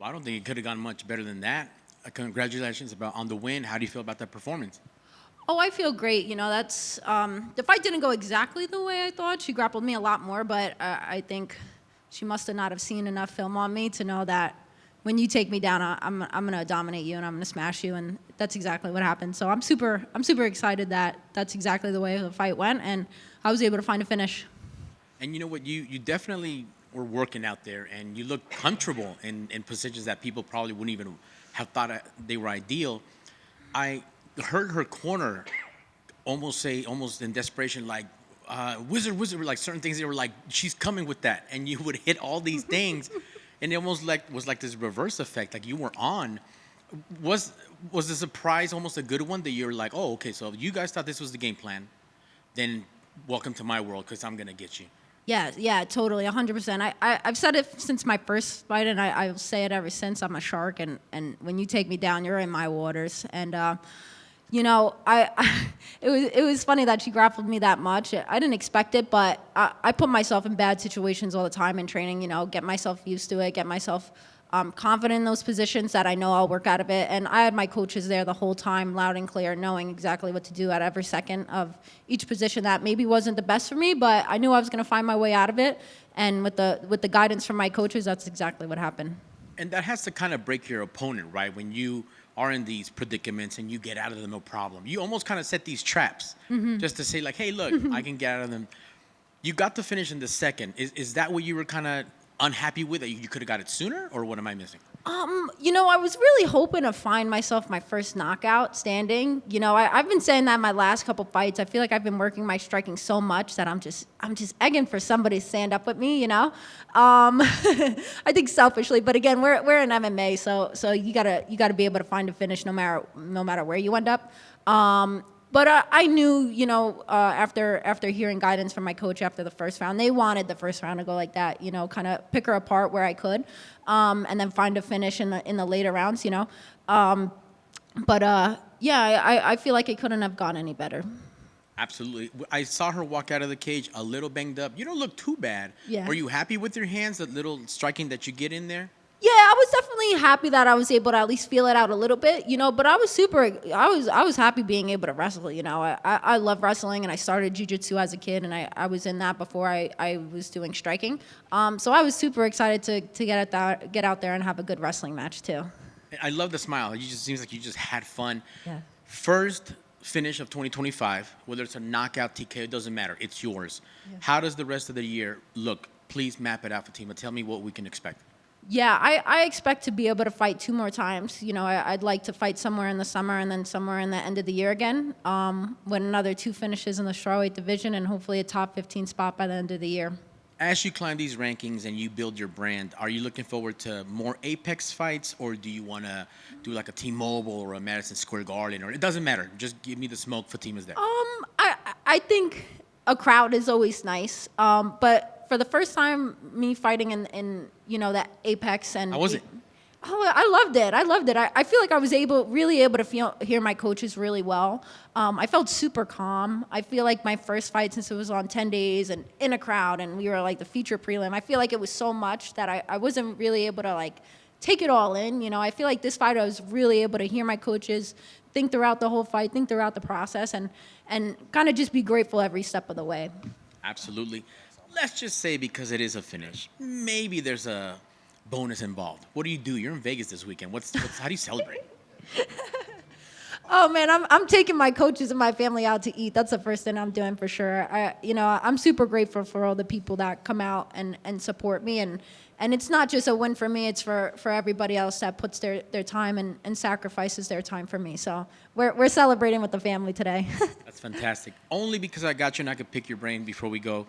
Well, I don't think it could have gone much better than that. Congratulations on the win. How do you feel about that performance? Oh, I feel great. That's the fight didn't go exactly the way I thought. She grappled me a lot more, but I think she must have not have seen enough film on me to know that when you take me down, I'm gonna dominate you and I'm gonna smash you, and that's exactly what happened. So I'm super excited that that's exactly the way the fight went, and I was able to find a finish. And you know what? You definitely were working out there, and you looked comfortable in positions that people probably wouldn't even have thought they were ideal. I heard her corner almost in desperation, like, wizard, like certain things. They were like, she's coming with that. And you would hit all these things. And it almost was like this reverse effect, like you were on. Was the surprise almost a good one that you're like, oh, okay, so you guys thought this was the game plan, then welcome to my world because I'm going to get you. Yeah, totally, 100%. I've said it since my first fight, and I'll say it ever since. I'm a shark, and when you take me down, you're in my waters. And it was funny that she grappled me that much. I didn't expect it, but I put myself in bad situations all the time in training. Get myself used to it, get myself confident in those positions that I know I'll work out of it. And I had my coaches there the whole time, loud and clear, knowing exactly what to do at every second of each position that maybe wasn't the best for me, but I knew I was going to find my way out of it. And with the guidance from my coaches, that's exactly what happened. And that has to kind of break your opponent, right? When you are in these predicaments and you get out of them no problem. You almost kind of set these traps just to say like, hey, look, I can get out of them. You got the finish in the second. Is that what you were kind of unhappy with, that you could have got it sooner, or what am I missing? I was really hoping to find myself my first knockout standing. I've been saying that in my last couple fights. I feel like I've been working my striking so much that I'm just egging for somebody to stand up with me. I think selfishly, but again, we're in MMA, so you gotta be able to find a finish no matter where you end up. But I knew, after hearing guidance from my coach after the first round, they wanted the first round to go like that, kind of pick her apart where I could, and then find a finish in the later rounds, I feel like it couldn't have gone any better. Absolutely. I saw her walk out of the cage a little banged up. You don't look too bad. Yeah. Were you happy with your hands, that little striking that you get in there? Yeah, I was definitely happy that I was able to at least feel it out a little bit, but I was happy being able to wrestle, I love wrestling, and I started jiu-jitsu as a kid, and I was in that before I was doing striking. So I was super excited to get out there and have a good wrestling match too. I love the smile. It just seems like you just had fun. Yeah. First finish of 2025, whether it's a knockout, TKO, it doesn't matter. It's yours. Yeah. How does the rest of the year look? Please map it out, Fatima. Tell me what we can expect. Yeah, I expect to be able to fight 2 more times. I'd like to fight somewhere in the summer and then somewhere in the end of the year again, with another 2 finishes in the strawweight division and hopefully a top 15 spot by the end of the year. As you climb these rankings and you build your brand, are you looking forward to more Apex fights, or do you want to do like a T-Mobile or a Madison Square Garden, or it doesn't matter? Just give me the smoke. Fatima's there. I think a crowd is always nice, but for the first time, me fighting in that Apex, and how was it? Oh, I loved it. I feel like I was really able to hear my coaches really well. I felt super calm. I feel like my first fight, since it was on 10 days and in a crowd, and we were like the feature prelim, I feel like it was so much that I wasn't really able to like take it all in. I feel like this fight I was really able to hear my coaches, think throughout the whole fight, think throughout the process, and kind of just be grateful every step of the way. Absolutely. Let's just say, because it is a finish, maybe there's a bonus involved. What do you do? You're in Vegas this weekend. How do you celebrate? Oh man, I'm taking my coaches and my family out to eat. That's the first thing I'm doing for sure. I'm super grateful for all the people that come out and support me, and it's not just a win for me. It's for everybody else that puts their time and sacrifices their time for me. So we're celebrating with the family today. That's fantastic. Only because I got you and I could pick your brain before we go.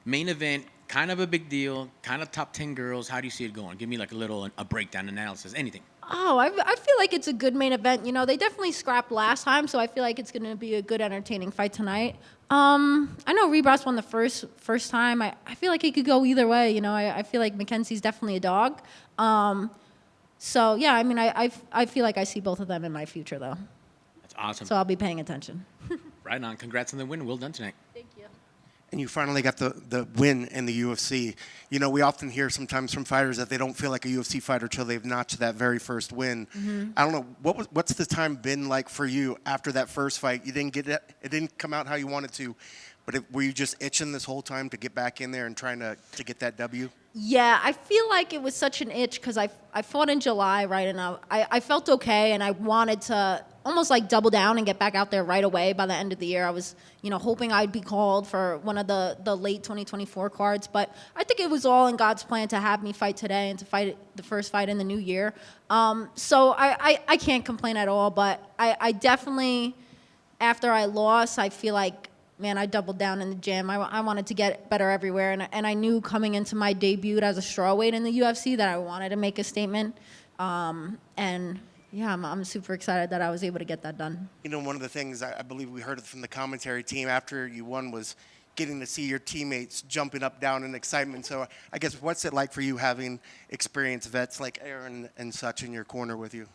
Main event, kind of a big deal, kind of top 10 girls. How do you see it going? Give me like a breakdown analysis, anything. Oh, I feel like it's a good main event. They definitely scrapped last time, so I feel like it's going to be a good, entertaining fight tonight. I know Rebus won the first time. I feel like it could go either way. I feel like Mackenzie's definitely a dog. So, yeah, I mean, I feel like I see both of them in my future, though. That's awesome. So I'll be paying attention. Right on. Congrats on the win. Well done tonight. Thank you. and you finally got the win in the UFC. You know, we often hear sometimes from fighters that they don't feel like a UFC fighter till they've notched that very first win. I don't know, what's the time been like for you after that first fight? You didn't get it, it didn't come out how you wanted to, but were you just itching this whole time to get back in there and trying to get that W? Yeah, I feel like it was such an itch because I fought in July, right? And I felt okay, and I wanted to almost like double down and get back out there right away by the end of the year. I was, hoping I'd be called for one of the late 2024 cards. But I think it was all in God's plan to have me fight today and to fight the first fight in the new year. So I can't complain at all. But I definitely, after I lost, I feel like, man, I doubled down in the gym. I wanted to get better everywhere. And I knew coming into my debut as a strawweight in the UFC that I wanted to make a statement. And yeah, I'm super excited that I was able to get that done. You know, one of the things I believe we heard from the commentary team after you won was getting to see your teammates jumping up, down in excitement. So I guess what's it like for you having experienced vets like Aaron and such in your corner with you?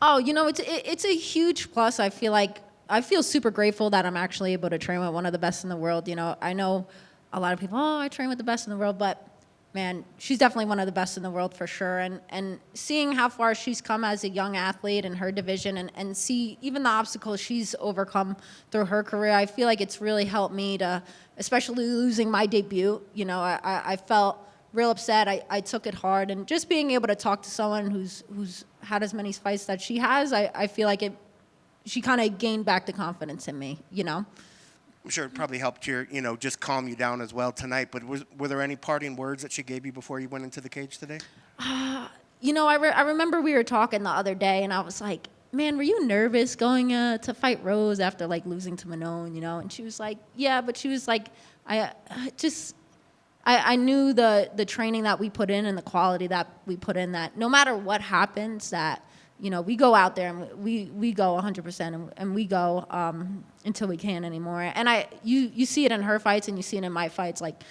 Oh, it's a huge plus. I feel super grateful that I'm actually able to train with one of the best in the world. I know a lot of people, I train with the best in the world, but man, she's definitely one of the best in the world for sure. And seeing how far she's come as a young athlete in her division and see even the obstacles she's overcome through her career, I feel like it's really helped me to, especially losing my debut. I felt real upset. I took it hard. And just being able to talk to someone who's had as many fights that she has, I feel like she kind of gained back the confidence in me, I'm sure it probably helped your, just calm you down as well tonight. But were there any parting words that she gave you before you went into the cage today? I remember we were talking the other day, and I was like, man, were you nervous going to fight Rose after, like, losing to Manon, And she was like, yeah, but she was like, I knew the training that we put in and the quality that we put in, that no matter what happens, that, we go out there and we go 100% and we go until we can't anymore. And you see it in her fights and you see it in my fights, like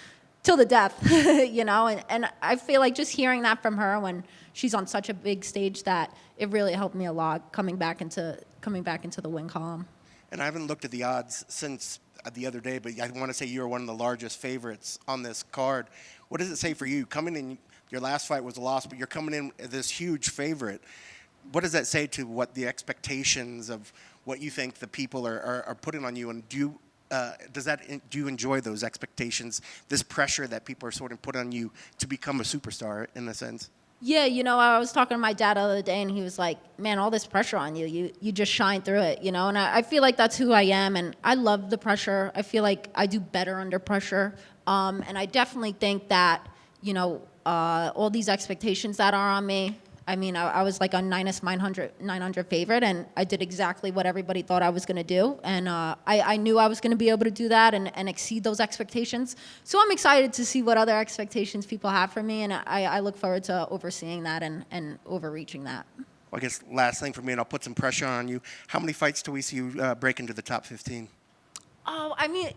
till the death, And I feel like just hearing that from her when she's on such a big stage, that it really helped me a lot coming back into the win column. And I haven't looked at the odds since the other day, but I want to say you're one of the largest favorites on this card. What does it say for you? Coming in, your last fight was a loss, but you're coming in this huge favorite. What does that say to what the expectations of what you think the people are putting on you? And do you enjoy those expectations, this pressure that people are sort of put on you to become a superstar in a sense? Yeah, I was talking to my dad the other day, and he was like, man, all this pressure on you, you just shine through it, And I feel like that's who I am, and I love the pressure. I feel like I do better under pressure. And I definitely think that, all these expectations that are on me, I mean, I was like a -900 favorite, and I did exactly what everybody thought I was going to do. And I knew I was going to be able to do that and exceed those expectations. So I'm excited to see what other expectations people have for me, and I look forward to overseeing that and overreaching that. Well, I guess last thing for me, and I'll put some pressure on you. How many fights do we see you break into the top 15? Oh, I mean,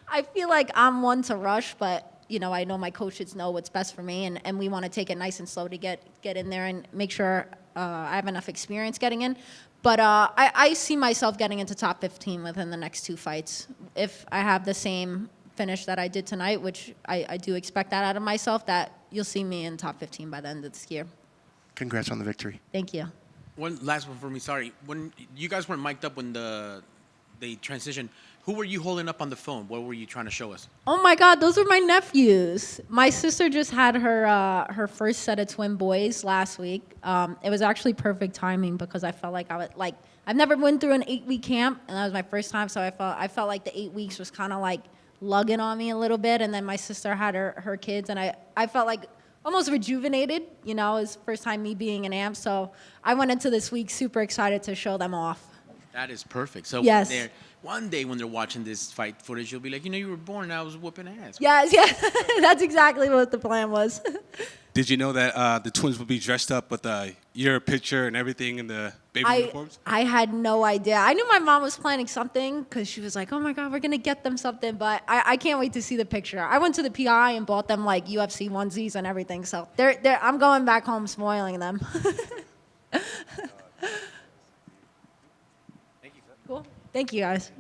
I feel like I'm one to rush, but I know my coaches know what's best for me, and we want to take it nice and slow to get in there and make sure I have enough experience getting in. But I see myself getting into top 15 within the next 2 fights. If I have the same finish that I did tonight, which I do expect that out of myself, that you'll see me in top 15 by the end of this year. Congrats on the victory. Thank you. One last one for me. Sorry, when you guys weren't mic'd up when they transitioned, who were you holding up on the phone? What were you trying to show us? Oh my God, those were my nephews. My sister just had her first set of twin boys last week. It was actually perfect timing because I felt like I've never been through an 8-week camp, and that was my first time. So I felt like the 8 weeks was kind of like lugging on me a little bit, and then my sister had her kids, and I felt like almost rejuvenated. It was first time me being an amp, so I went into this week super excited to show them off. That is perfect. So yes. One day when they're watching this fight footage, you'll be like, you were born and I was whooping ass. Yes, that's exactly what the plan was. Did you know that the twins would be dressed up with your picture and everything in the baby uniforms? I had no idea. I knew my mom was planning something because she was like, oh my God, we're going to get them something. But I can't wait to see the picture. I went to the PI and bought them like UFC onesies and everything. So I'm going back home spoiling them. Thank you. Cool. Thank you, guys.